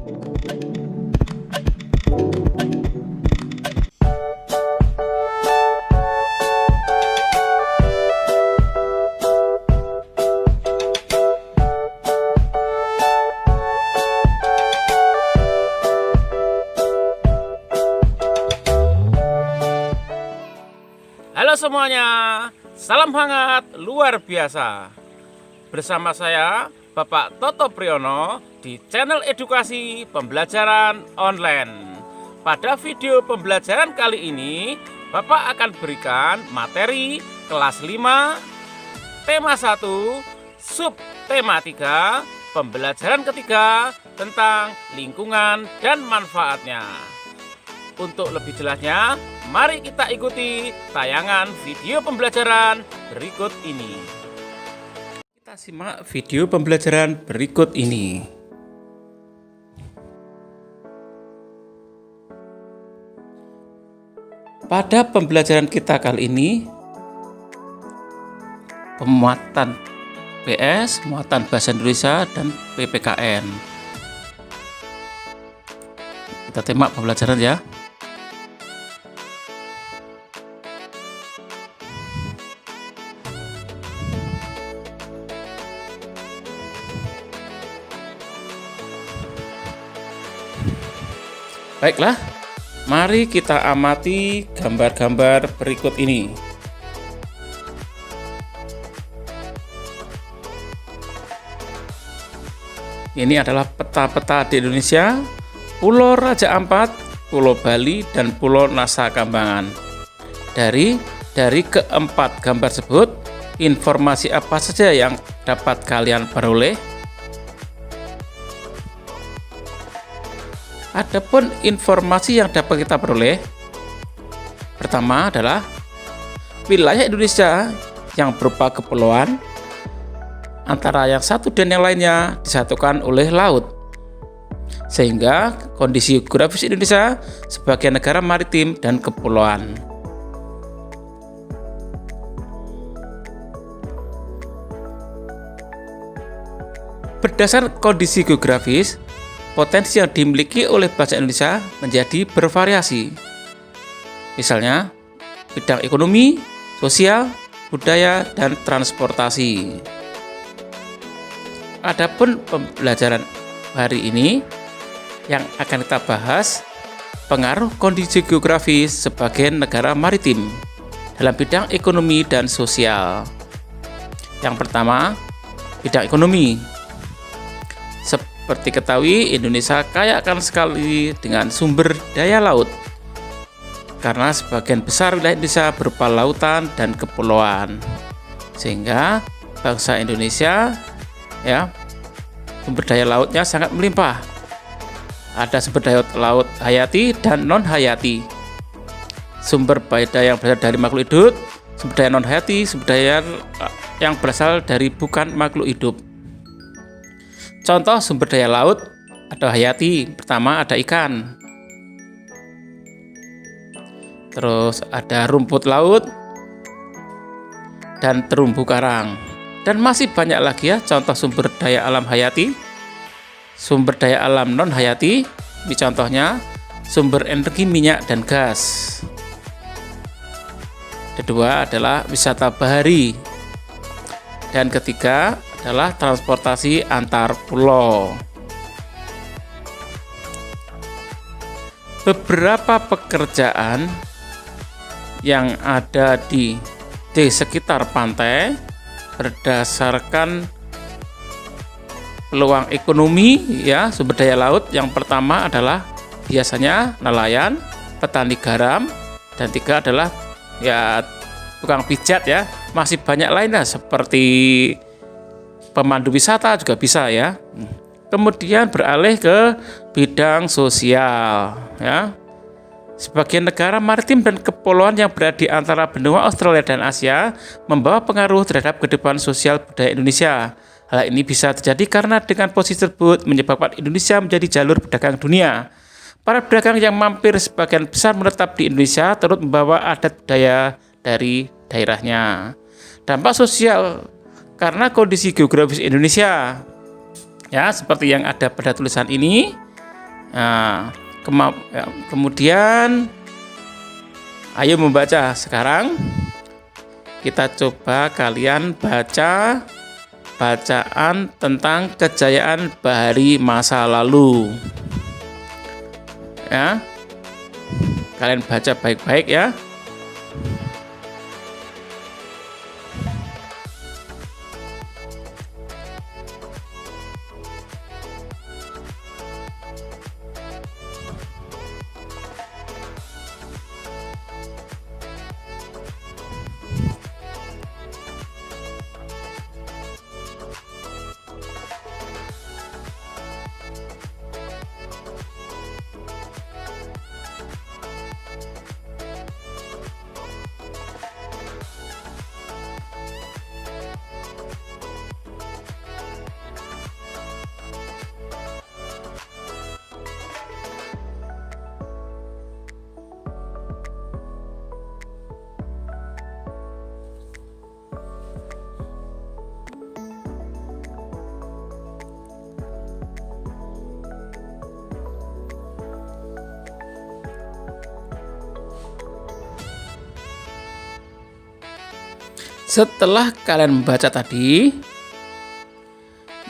Halo semuanya, salam hangat luar biasa. Bersama saya Bapak Toto Priyono di channel edukasi pembelajaran online. Pada video pembelajaran kali ini, Bapak akan berikan materi kelas 5, tema 1, sub tema 3, pembelajaran ketiga tentang lingkungan dan manfaatnya. Untuk lebih jelasnya, mari kita ikuti tayangan video pembelajaran berikut ini. Kita simak video pembelajaran berikut ini. Pada pembelajaran kita kali ini, pemuatan PS, muatan bahasa Indonesia, dan PPKN. Kita simak pembelajaran ya. Baiklah, mari kita amati gambar-gambar berikut ini. Ini adalah peta-peta di Indonesia, Pulau Raja Ampat, Pulau Bali, dan Pulau Nusa Kambangan. Dari keempat gambar tersebut, informasi apa saja yang dapat kalian peroleh? Adapun informasi yang dapat kita peroleh, pertama adalah wilayah Indonesia yang berupa kepulauan antara yang satu dan yang lainnya disatukan oleh laut, sehingga kondisi geografis Indonesia sebagai negara maritim dan kepulauan. Berdasar kondisi geografis, potensi yang dimiliki oleh bahasa Indonesia menjadi bervariasi. Misalnya, bidang ekonomi, sosial, budaya, dan transportasi. Adapun pembelajaran hari ini yang akan kita bahas pengaruh kondisi geografis sebagai negara maritim dalam bidang ekonomi dan sosial. Yang pertama, bidang ekonomi. Seperti ketahui, Indonesia kaya akan sekali dengan sumber daya laut karena sebagian besar wilayah Indonesia berupa lautan dan kepulauan, sehingga bangsa Indonesia sumber daya lautnya sangat melimpah. Ada sumber daya laut hayati dan non hayati. Sumber daya yang berasal dari makhluk hidup, sumber daya non hayati, sumber daya yang berasal dari bukan makhluk hidup. Contoh sumber daya laut atau hayati, pertama ada ikan, terus ada rumput laut dan terumbu karang, dan masih banyak lagi ya contoh sumber daya alam hayati. Sumber daya alam non hayati, ini contohnya sumber energi minyak dan gas. Kedua adalah wisata bahari, dan ketiga adalah transportasi antar pulau. Beberapa pekerjaan yang ada di sekitar pantai berdasarkan peluang ekonomi sumber daya laut. Yang pertama adalah biasanya nelayan, petani garam, dan tiga adalah tukang pijat ya. Masih banyak lainnya seperti pemandu wisata juga bisa ya. Kemudian beralih ke bidang sosial ya. Sebagian negara maritim dan kepulauan yang berada di antara benua Australia dan Asia membawa pengaruh terhadap kehidupan sosial budaya Indonesia. Hal ini bisa terjadi karena dengan posisi tersebut menyebabkan Indonesia menjadi jalur pedagang dunia. Para pedagang yang mampir sebagian besar menetap di Indonesia turut membawa adat budaya dari daerahnya. Dampak sosial karena kondisi geografis Indonesia ya, seperti yang ada pada tulisan ini, Nah, kemudian ayo membaca. Sekarang kita coba kalian baca bacaan tentang kejayaan Bahari masa lalu. Ya. Kalian baca baik-baik ya. Setelah kalian membaca tadi,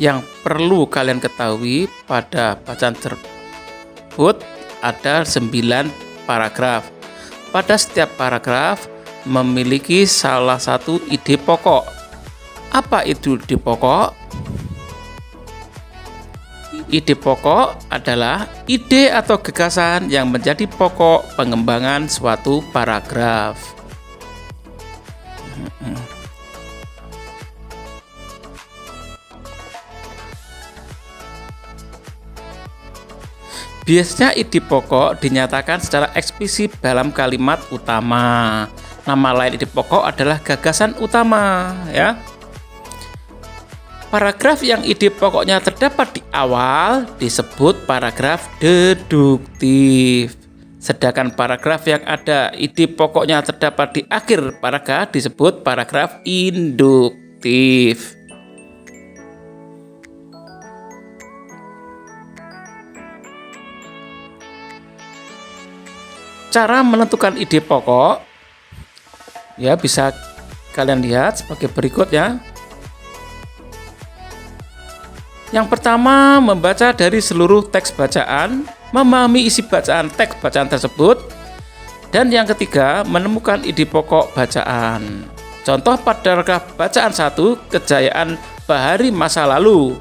yang perlu kalian ketahui pada bacaan tersebut ada 9 paragraf. Pada setiap paragraf memiliki salah satu ide pokok. Apa itu ide pokok? Ide pokok adalah ide atau gagasan yang menjadi pokok pengembangan suatu paragraf. Biasanya ide pokok dinyatakan secara eksplisit dalam kalimat utama. Nama lain ide pokok adalah gagasan utama, ya. Paragraf yang ide pokoknya terdapat di awal disebut paragraf deduktif. Sedangkan paragraf yang ada ide pokoknya terdapat di akhir paragraf disebut paragraf induktif. Cara menentukan ide pokok ya bisa kalian lihat sebagai berikut ya. Yang pertama, membaca dari seluruh teks bacaan, memahami isi bacaan teks bacaan tersebut. Dan yang ketiga, menemukan ide pokok bacaan. Contoh pada paragraf bacaan 1, kejayaan Bahari masa lalu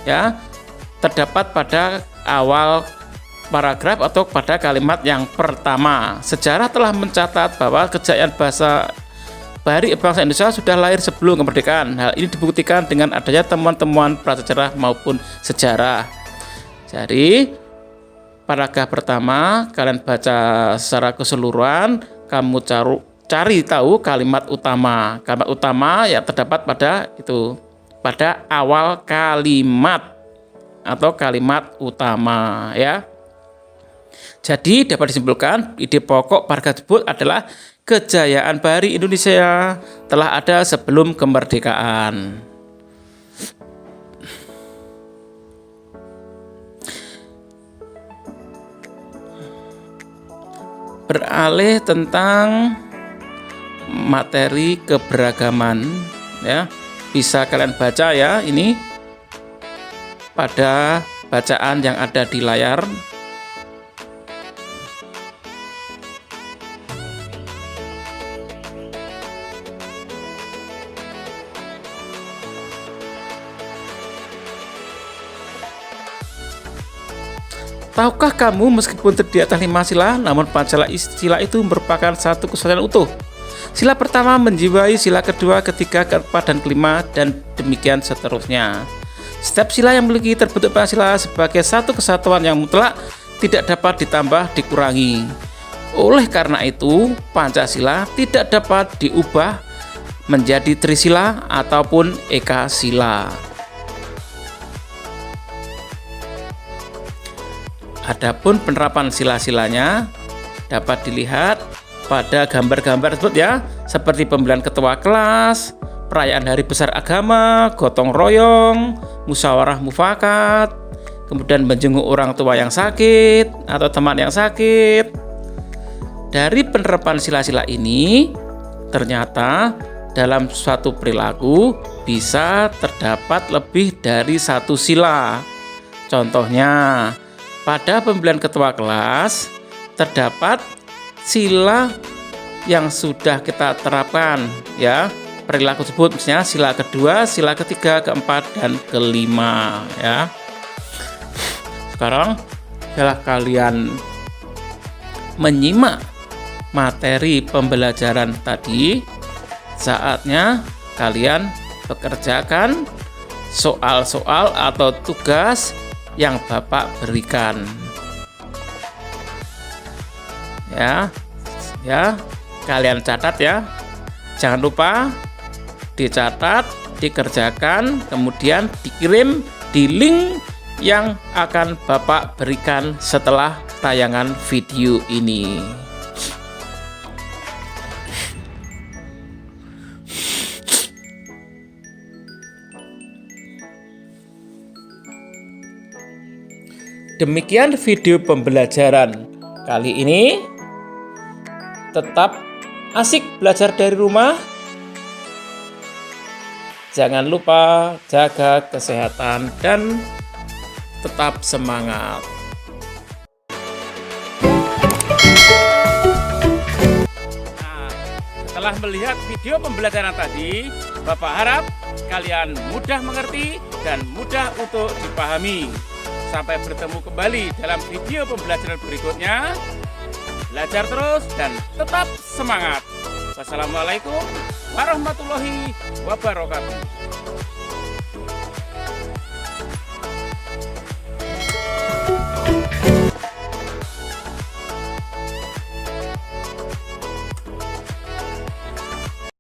ya, terdapat pada awal paragraf atau pada kalimat yang pertama. Sejarah telah mencatat bahwa kejayaan Bahari bangsa Indonesia sudah lahir sebelum kemerdekaan. Hal ini dibuktikan dengan adanya temuan-temuan prasejarah maupun sejarah. Jadi paragraf pertama kalian baca secara keseluruhan, kamu cari tahu kalimat utama. Kalimat utama yang terdapat pada awal kalimat atau kalimat utama ya. Jadi dapat disimpulkan ide pokok paragraf tersebut adalah kejayaan Bahari Indonesia telah ada sebelum kemerdekaan. Beralih tentang materi keberagaman ya. Bisa kalian baca ya ini pada bacaan yang ada di layar. Tahukah kamu meskipun terdiri atas 5 sila, namun Pancasila sila itu merupakan satu kesatuan utuh. Sila pertama menjiwai sila kedua, ketiga, keempat, dan kelima, dan demikian seterusnya. Setiap sila yang memiliki terbentuk Pancasila sebagai satu kesatuan yang mutlak tidak dapat ditambah dikurangi. Oleh karena itu, Pancasila tidak dapat diubah menjadi Trisila ataupun Eka Sila. Adapun penerapan sila-silanya dapat dilihat pada gambar-gambar tersebut ya, seperti pemilihan ketua kelas, perayaan hari besar agama, gotong royong, musyawarah mufakat, kemudian menjenguk orang tua yang sakit atau teman yang sakit. Dari penerapan sila-sila ini, ternyata dalam suatu perilaku bisa terdapat lebih dari satu sila. Contohnya, pada pemilihan ketua kelas terdapat sila yang sudah kita terapkan ya. Perilaku tersebut misalnya sila kedua, sila ketiga, keempat, dan kelima ya. Sekarang setelah kalian menyimak materi pembelajaran tadi, saatnya kalian bekerjakan soal-soal atau tugas yang Bapak berikan. Ya, kalian catat ya. Jangan lupa dicatat, dikerjakan, kemudian dikirim di link yang akan Bapak berikan setelah tayangan video ini. Demikian video pembelajaran kali ini. Tetap asik belajar dari rumah. Jangan lupa jaga kesehatan dan tetap semangat. Nah, setelah melihat video pembelajaran tadi, Bapak harap kalian mudah mengerti dan mudah untuk dipahami. Sampai bertemu kembali dalam video pembelajaran berikutnya. Belajar terus dan tetap semangat. Wassalamualaikum warahmatullahi wabarakatuh.